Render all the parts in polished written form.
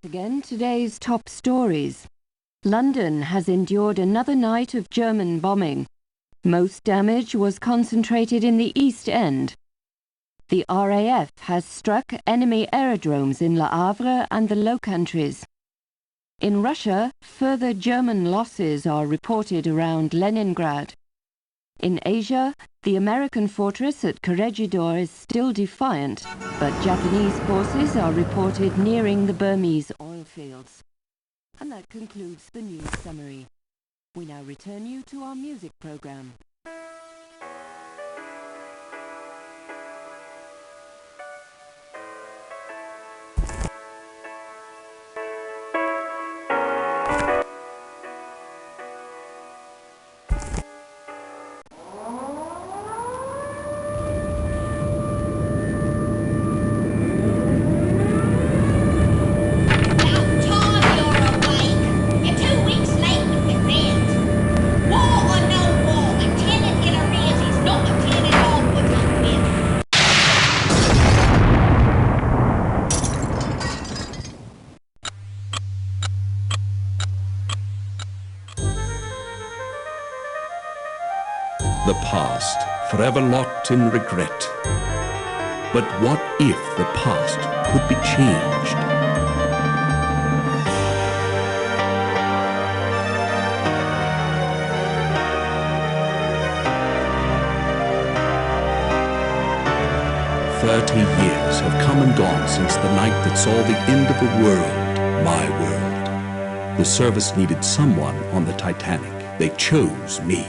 Again, today's top stories. London has endured another night of German bombing. Most damage was concentrated in the East End. The RAF has struck enemy aerodromes in Le Havre and the Low Countries. In Russia, further German losses are reported around Leningrad. In Asia, the American fortress at Corregidor is still defiant, but Japanese forces are reported nearing the Burmese oil fields. And that concludes the news summary. We now return you to our music program. The past, forever locked in regret. But what if the past could be changed? "30 years have come and gone since the night that saw the end of a world, my world. The service needed someone on the Titanic. They chose me.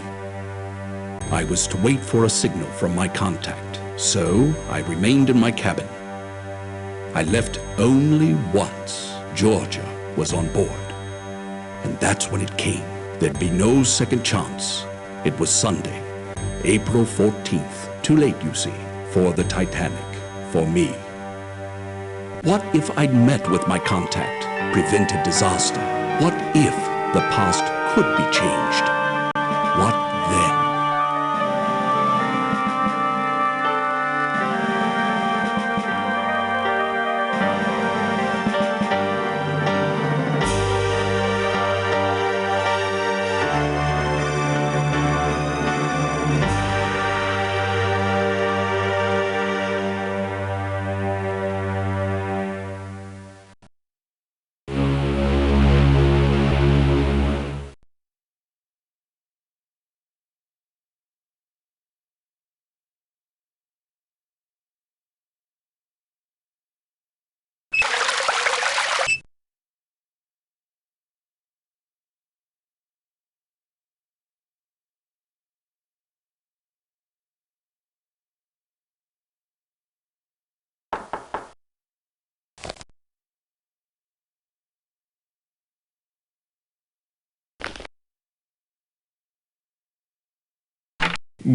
I was to wait for a signal from my contact, so I remained in my cabin. I left only once. Georgia was on board. And that's when it came. There'd be no second chance. It was Sunday, April 14th. Too late, you see, for the Titanic, for me. What if I'd met with my contact, prevented disaster? What if the past could be changed? What then?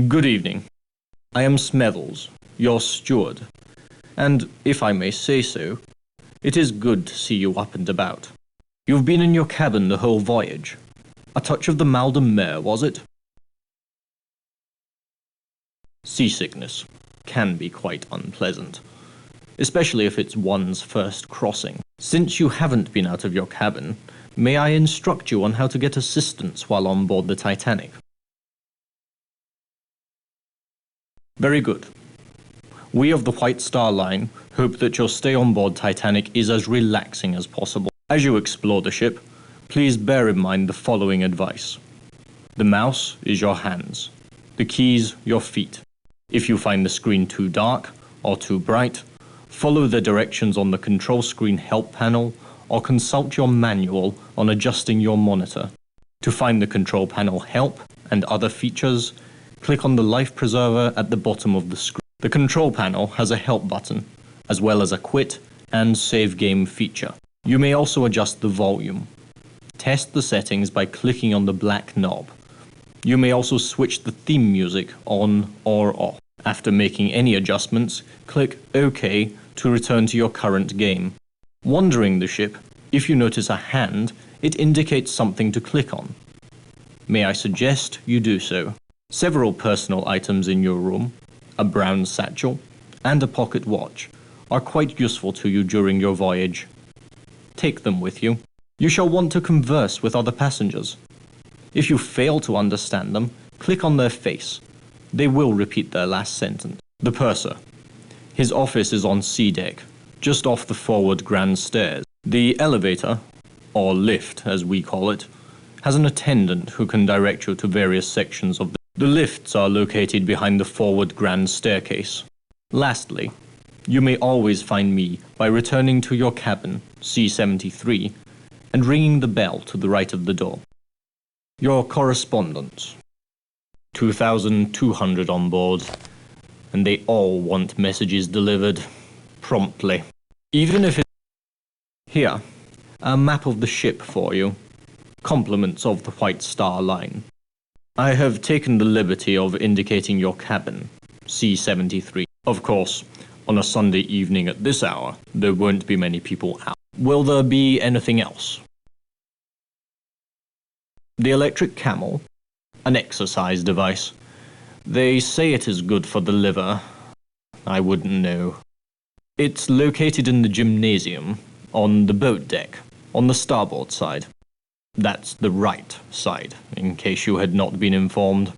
Good evening. I am Smethels, your steward, and, if I may say so, it is good to see you up and about. You've been in your cabin the whole voyage. A touch of the mal de mer, was it? Seasickness can be quite unpleasant, especially if it's one's first crossing. Since you haven't been out of your cabin, may I instruct you on how to get assistance while on board the Titanic? Very good. We of the White Star Line hope that your stay on board Titanic is as relaxing as possible. As you explore the ship, please bear in mind the following advice. The mouse is your hands, the keys your feet. If you find the screen too dark or too bright, follow the directions on the control screen help panel or consult your manual on adjusting your monitor. To find the control panel help and other features, click on the life preserver at the bottom of the screen. The control panel has a help button, as well as a quit and save game feature. You may also adjust the volume. Test the settings by clicking on the black knob. You may also switch the theme music on or off. After making any adjustments, click OK to return to your current game. Wandering the ship, if you notice a hand, it indicates something to click on. May I suggest you do so? Several personal items in your room, a brown satchel, and a pocket watch are quite useful to you during your voyage. Take them with you. You shall want to converse with other passengers. If you fail to understand them, click on their face. They will repeat their last sentence. The purser. His office is on C deck, just off the forward grand stairs. The elevator, or lift as we call it, has an attendant who can direct you to various sections of the lifts are located behind the forward grand staircase. Lastly, you may always find me by returning to your cabin, C-73, and ringing the bell to the right of the door. Your correspondence. 2,200 on board, and they all want messages delivered promptly. Even if it's... Here, a map of the ship for you. Compliments of the White Star Line. I have taken the liberty of indicating your cabin, C-73. Of course, on a Sunday evening at this hour, there won't be many people out. Will there be anything else? The electric camel, an exercise device. They say it is good for the liver. I wouldn't know. It's located in the gymnasium, on the boat deck, on the starboard side. That's the right side, in case you had not been informed.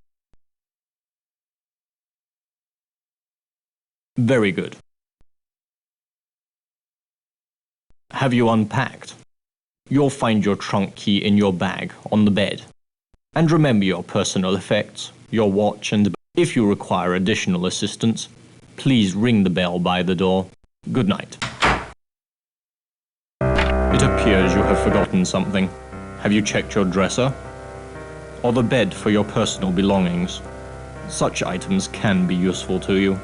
Very good. Have you unpacked? You'll find your trunk key in your bag on the bed. And remember your personal effects, your watch, and if you require additional assistance, please ring the bell by the door. Good night. It appears you have forgotten something. Have you checked your dresser? Or the bed for your personal belongings? Such items can be useful to you.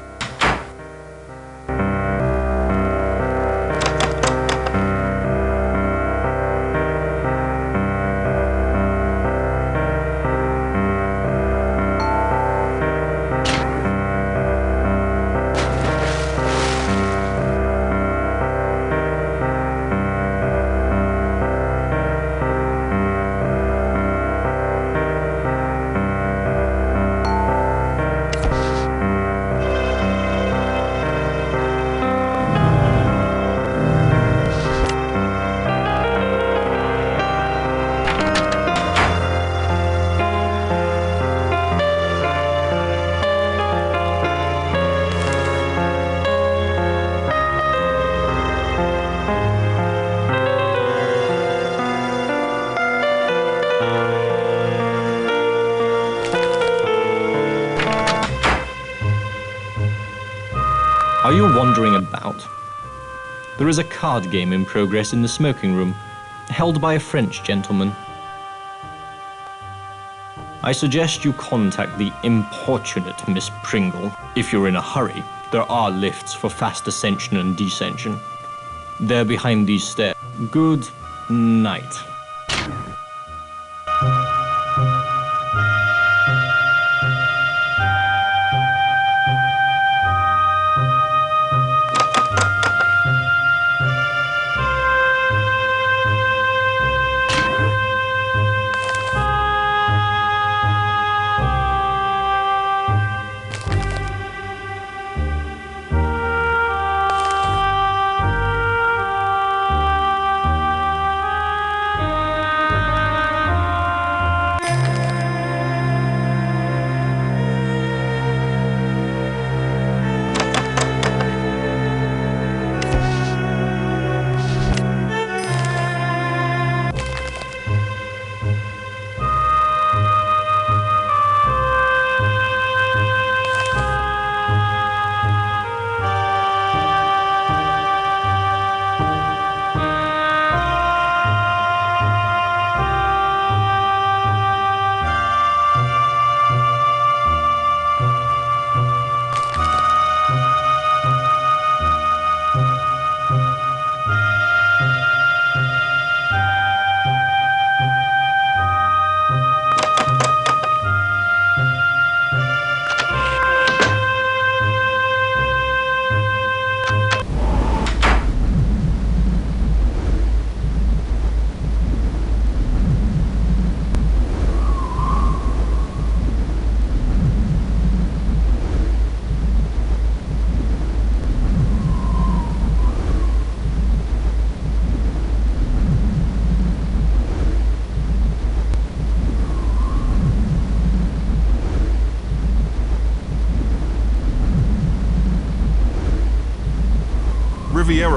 Are you wandering about? There is a card game in progress in the smoking room, held by a French gentleman. I suggest you contact the importunate Miss Pringle. If you're in a hurry, there are lifts for fast ascension and descension. They're behind these stairs. Good night.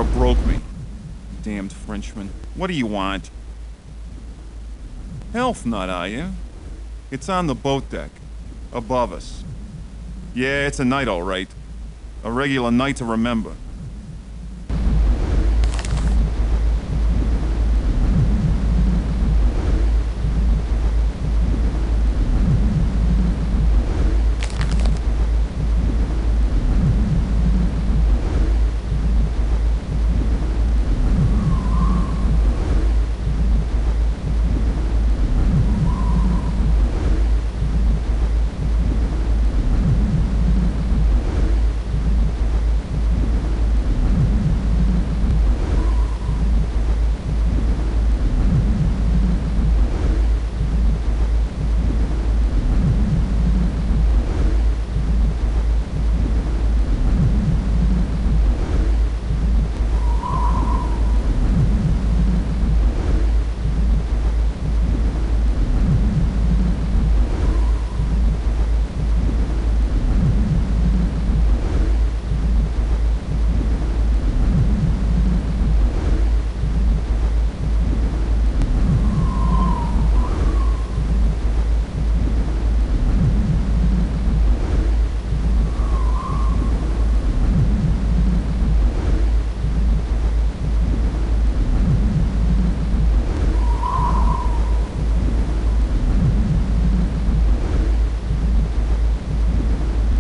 Mara broke me. Damned Frenchman. What do you want? Health nut, are you? It's on the boat deck. Above us. Yeah, it's a night, all right. A regular night to remember.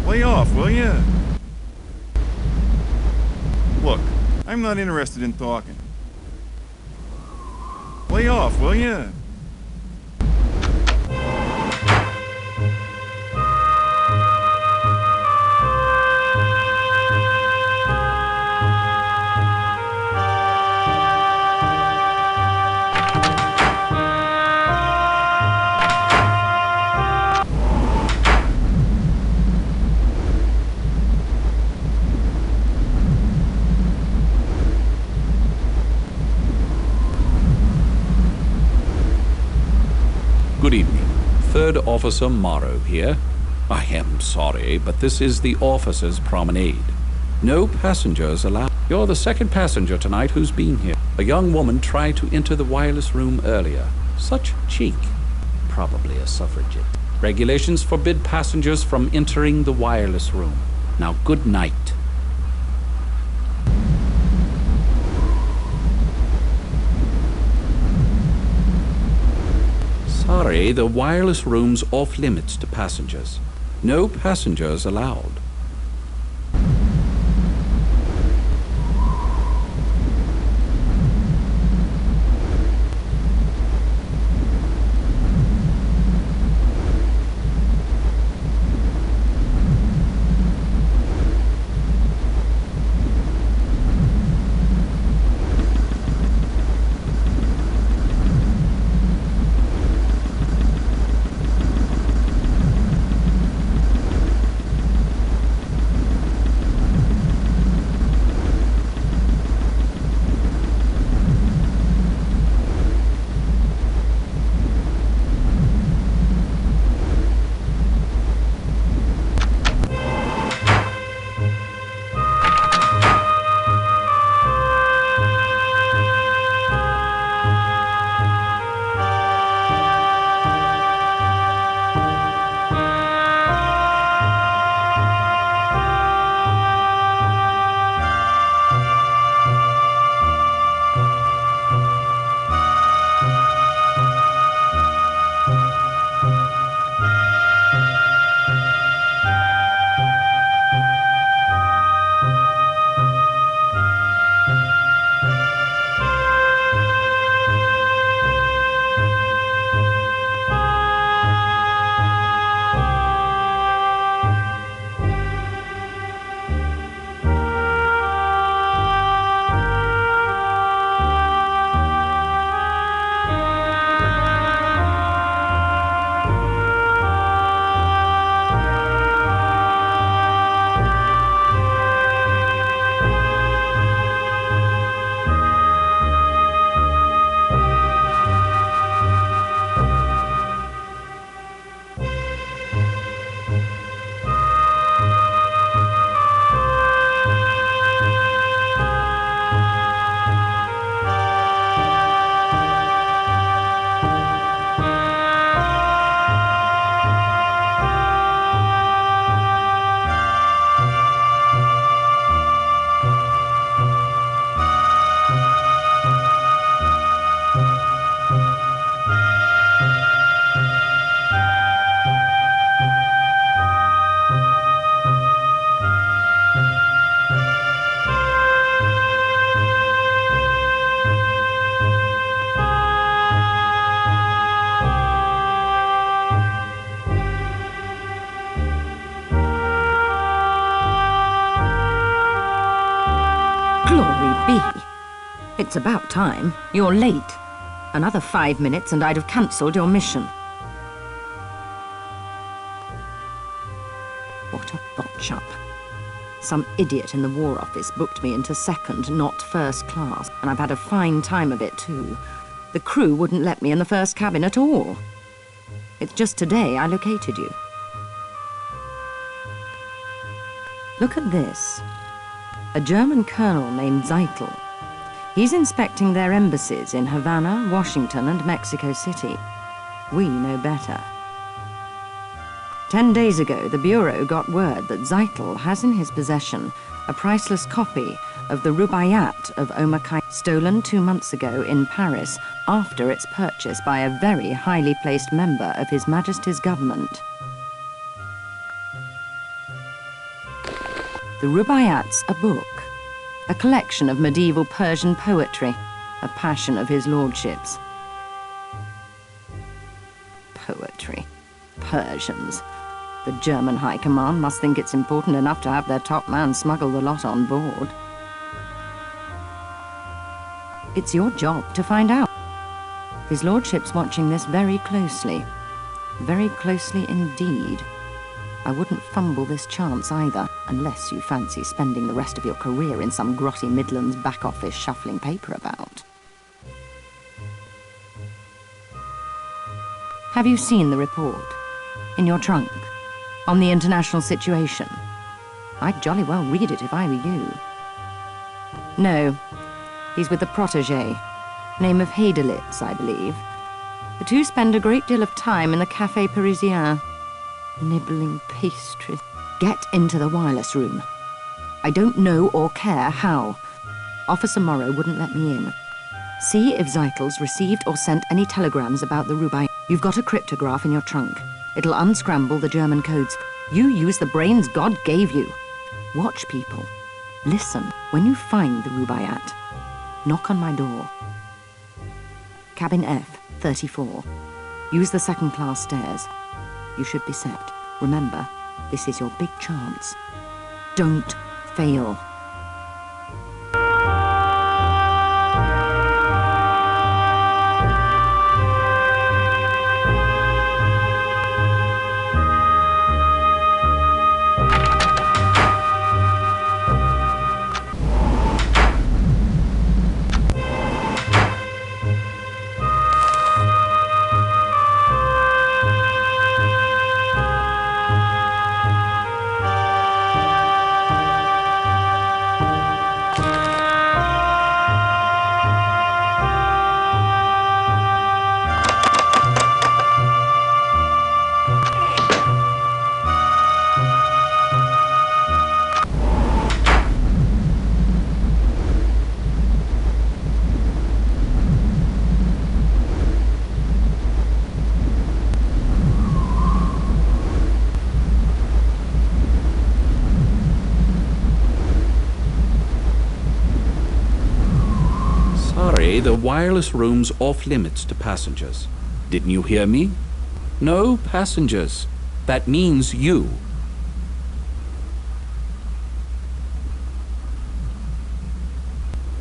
Lay off, will ya? Look, I'm not interested in talking. Lay off, will ya? Good evening. Third Officer Morrow here. I am sorry, but this is the officers' promenade. No passengers allowed. You're the second passenger tonight who's been here. A young woman tried to enter the wireless room earlier. Such cheek. Probably a suffragette. Regulations forbid passengers from entering the wireless room. Now, good night. Sorry, the wireless room's off limits to passengers. No passengers allowed. It's about time. You're late. Another 5 minutes and I'd have cancelled your mission. What a botch-up. Some idiot in the War Office booked me into second, not first class, and I've had a fine time of it too. The crew wouldn't let me in the first cabin at all. It's just today I located you. Look at this. A German colonel named Zeitel. He's inspecting their embassies in Havana, Washington, and Mexico City. We know better. 10 days ago, the Bureau got word that Zeitel has in his possession a priceless copy of the Rubaiyat of Omar Khayyam, stolen 2 months ago in Paris after its purchase by a very highly placed member of His Majesty's government. The Rubaiyat's a book, a collection of medieval Persian poetry, a passion of his lordship's. Poetry. Persians. The German High Command must think it's important enough to have their top man smuggle the lot on board. It's your job to find out. His lordship's watching this very closely. Very closely indeed. I wouldn't fumble this chance either, unless you fancy spending the rest of your career in some grotty Midlands back office shuffling paper about. Have you seen the report? In your trunk? On the international situation? I'd jolly well read it if I were you. No. He's with the protégé. Name of Heidelitz, I believe. The two spend a great deal of time in the Café Parisien. Nibbling pastries. Get into the wireless room. I don't know or care how. Officer Morrow wouldn't let me in. See if Zeitel's received or sent any telegrams about the Rubai. You've got a cryptograph in your trunk. It'll unscramble the German codes. You use the brains God gave you. Watch people. Listen. When you find the Rubaiyat, knock on my door. Cabin F, 34. Use the second-class stairs. You should be set. Remember, this is your big chance. Don't fail. The wireless room's off limits to passengers. Didn't you hear me? No passengers. That means you.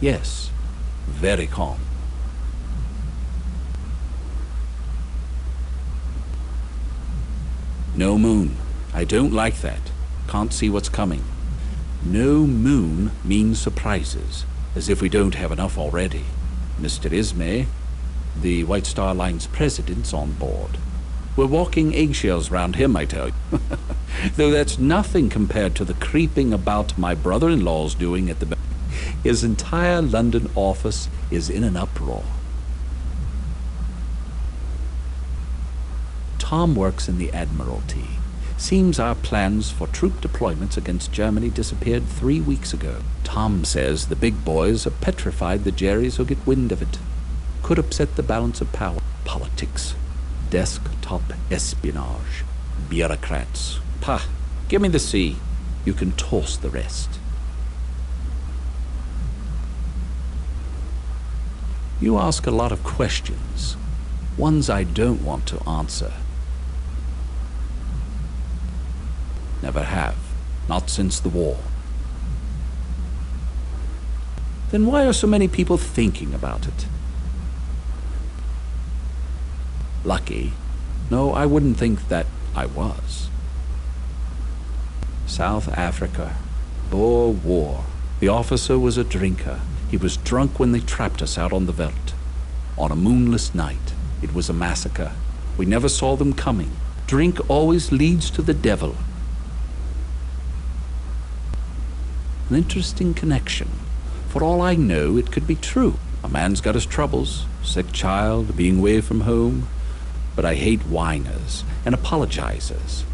Yes, very calm. No moon. I don't like that. Can't see what's coming. No moon means surprises, as if we don't have enough already. Mr. Ismay, the White Star Line's president's on board. We're walking eggshells round him, I tell you. Though that's nothing compared to the creeping about my brother-in-law's doing at the back. His entire London office is in an uproar. Tom works in the Admiralty. Seems our plans for troop deployments against Germany disappeared 3 weeks ago. Tom says the big boys are petrified the Jerrys will get wind of it. Could upset the balance of power. Politics. Desktop espionage. Bureaucrats. Pah, give me the sea. You can toss the rest. You ask a lot of questions. Ones I don't want to answer. Never have. Not since the war. Then why are so many people thinking about it? Lucky? No, I wouldn't think that I was. South Africa. Boer War. The officer was a drinker. He was drunk when they trapped us out on the veldt. On a moonless night. It was a massacre. We never saw them coming. Drink always leads to the devil. An interesting connection. For all I know, it could be true. A man's got his troubles. Sick child, being away from home. But I hate whiners and apologizers.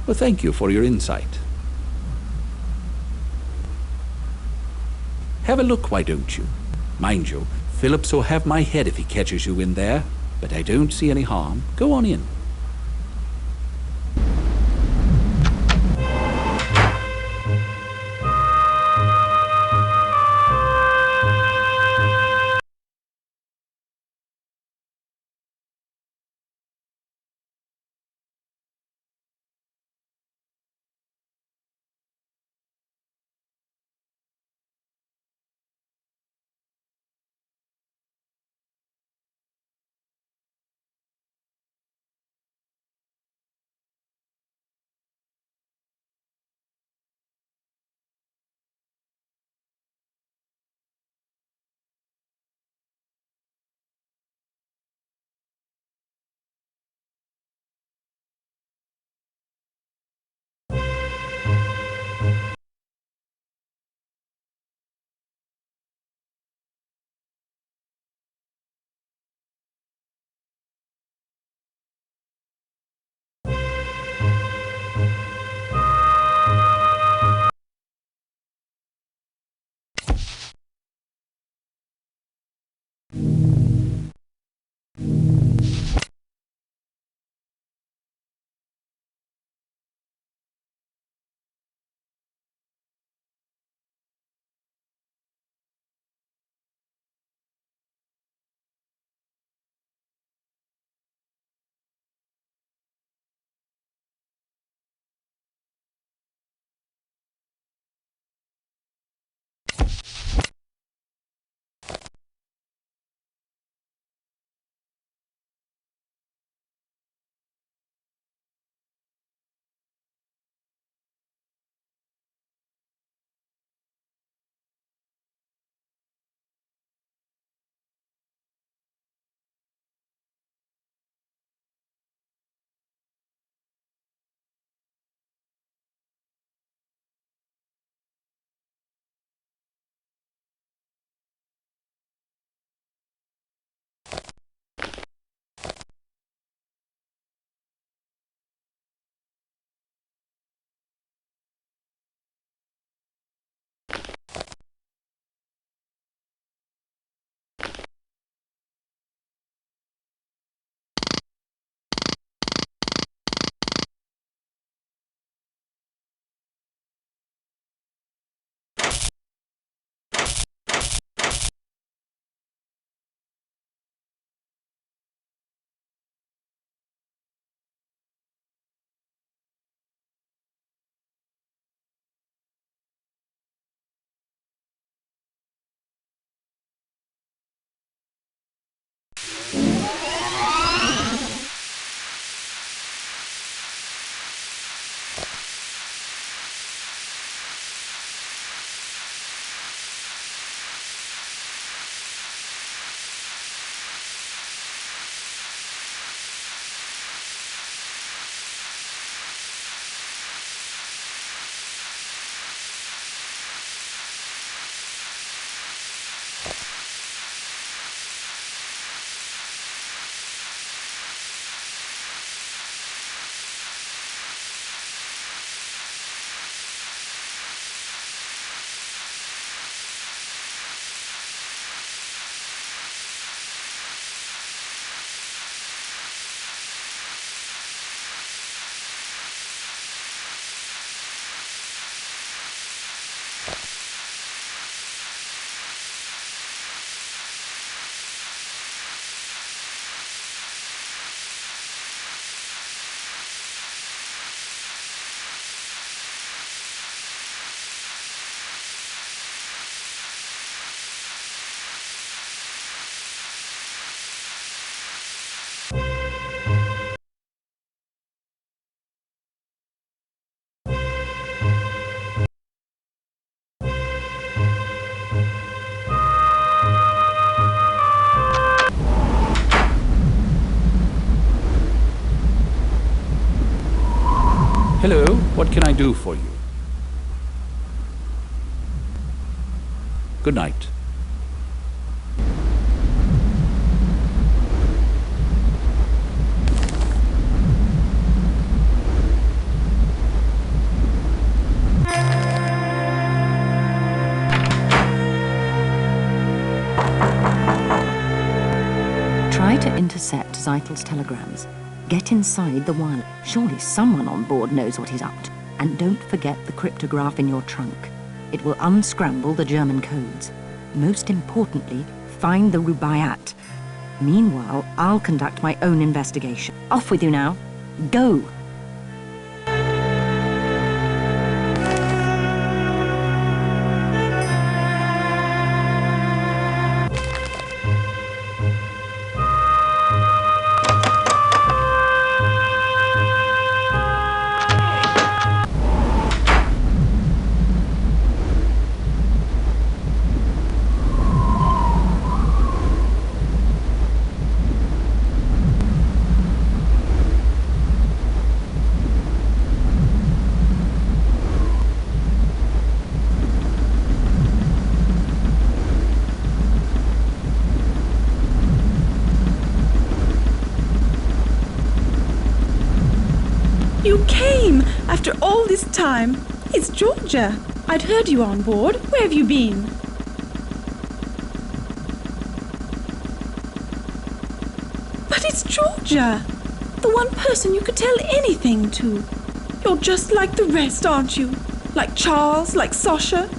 Well, thank you for your insight. Have a look, why don't you? Mind you, Phillips will have my head if he catches you in there, but I don't see any harm. Go on in. What can I do for you? Good night. Try to intercept Zeitel's telegrams. Get inside the wire. Surely someone on board knows what he's up to. And don't forget the cryptograph in your trunk. It will unscramble the German codes. Most importantly, find the Rubaiyat. Meanwhile, I'll conduct my own investigation. Off with you now. Go! You came after all this time. It's Georgia. I'd heard you on board. Where have you been? But it's Georgia. The one person you could tell anything to. You're just like the rest, aren't you? Like Charles, like Sasha.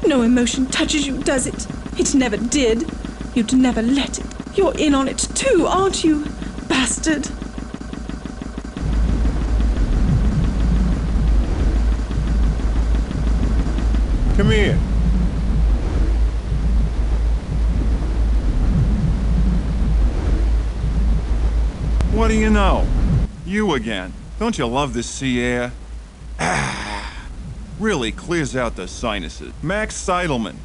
No emotion touches you, does it? It never did. You'd never let it. You're in on it too, aren't you? Bastard. Come here. What do you know? You again. Don't you love this sea air? Really clears out the sinuses. Max Seidelman,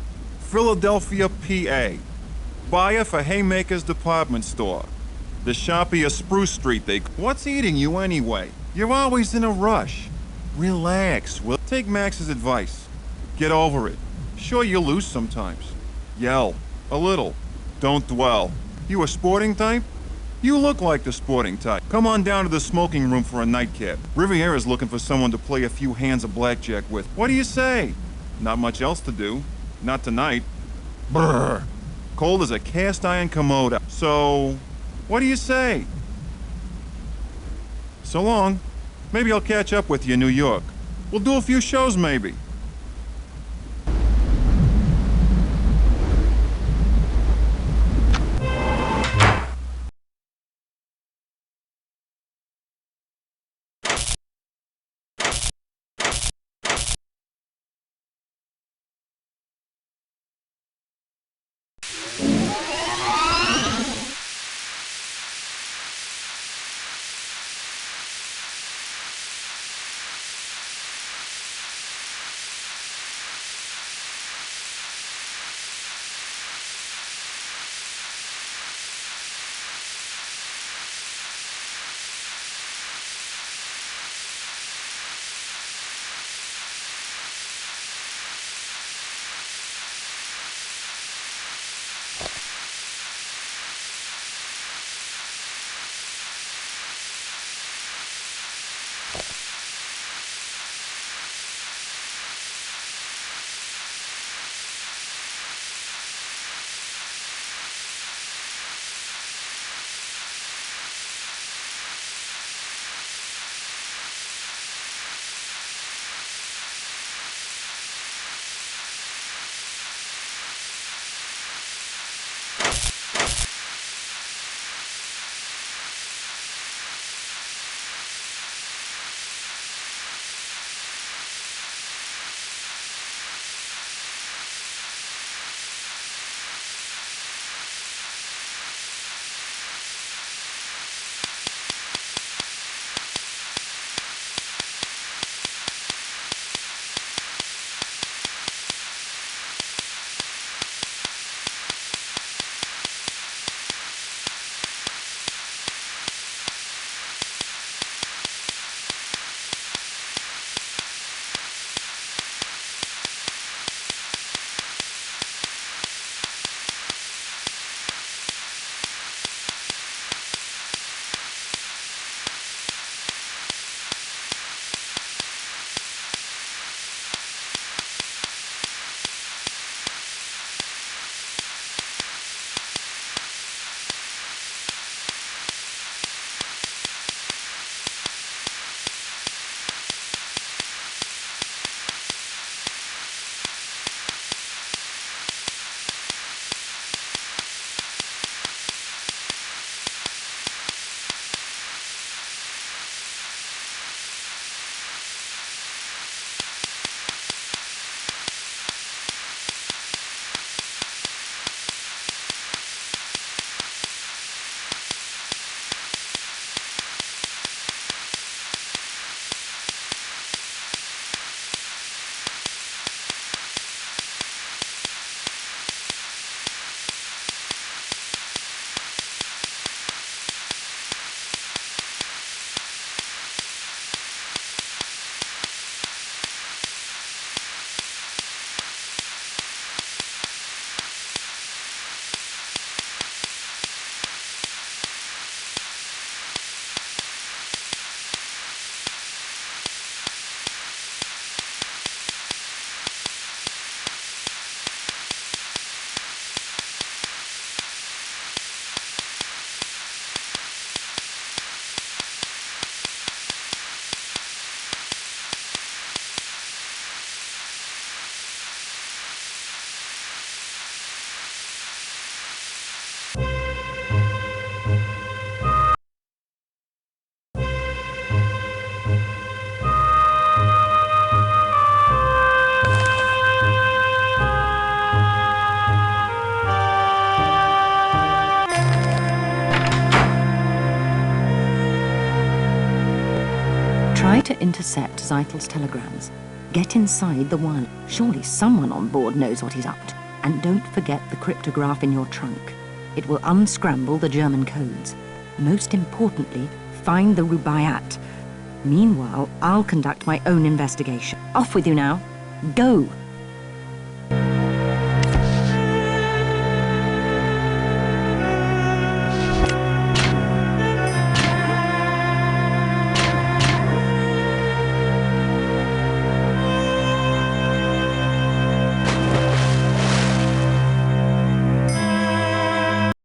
Philadelphia, PA. Buyer for Haymaker's department store. The shoppy of Spruce Street, What's eating you anyway? You're always in a rush. Relax, Will. Take Max's advice. Get over it. Sure, you lose sometimes. Yell. A little. Don't dwell. You a sporting type? You look like the sporting type. Come on down to the smoking room for a nightcap. Riviera's looking for someone to play a few hands of blackjack with. What do you say? Not much else to do. Not tonight. Brrr. Cold as a cast iron commode. So, what do you say? So long. Maybe I'll catch up with you in New York. We'll do a few shows, maybe. Try to intercept Zeitel's telegrams. Get inside the one. Surely someone on board knows what he's up to. And don't forget the cryptograph in your trunk. It will unscramble the German codes. Most importantly, find the Rubaiyat. Meanwhile, I'll conduct my own investigation. Off with you now. Go!